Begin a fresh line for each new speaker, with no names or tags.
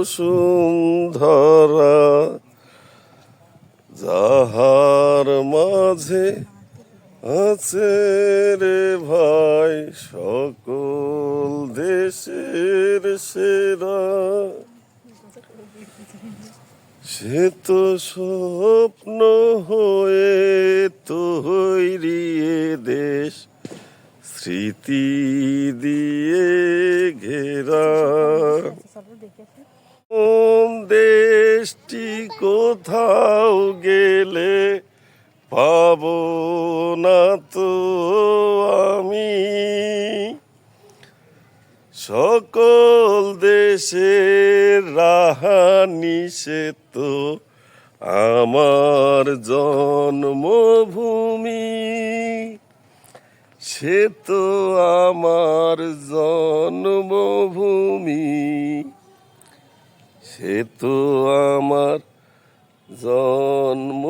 বসুন্ধরা, যাহার মাঝে আছে রে ভাই সকল দেশের সেরা। সে তো স্বপ্ন হয়ে তৈরি এ দেশ, স্মৃতি দিয়ে ঘেরা। দেশটি কোথাও গেলে পাবো না তো আমি, সকল দেশের রাহানি সে তো আমার জন্মভূমি, সে তো আমার জন্মভূমি, সে তো আমার জন্মভূমি।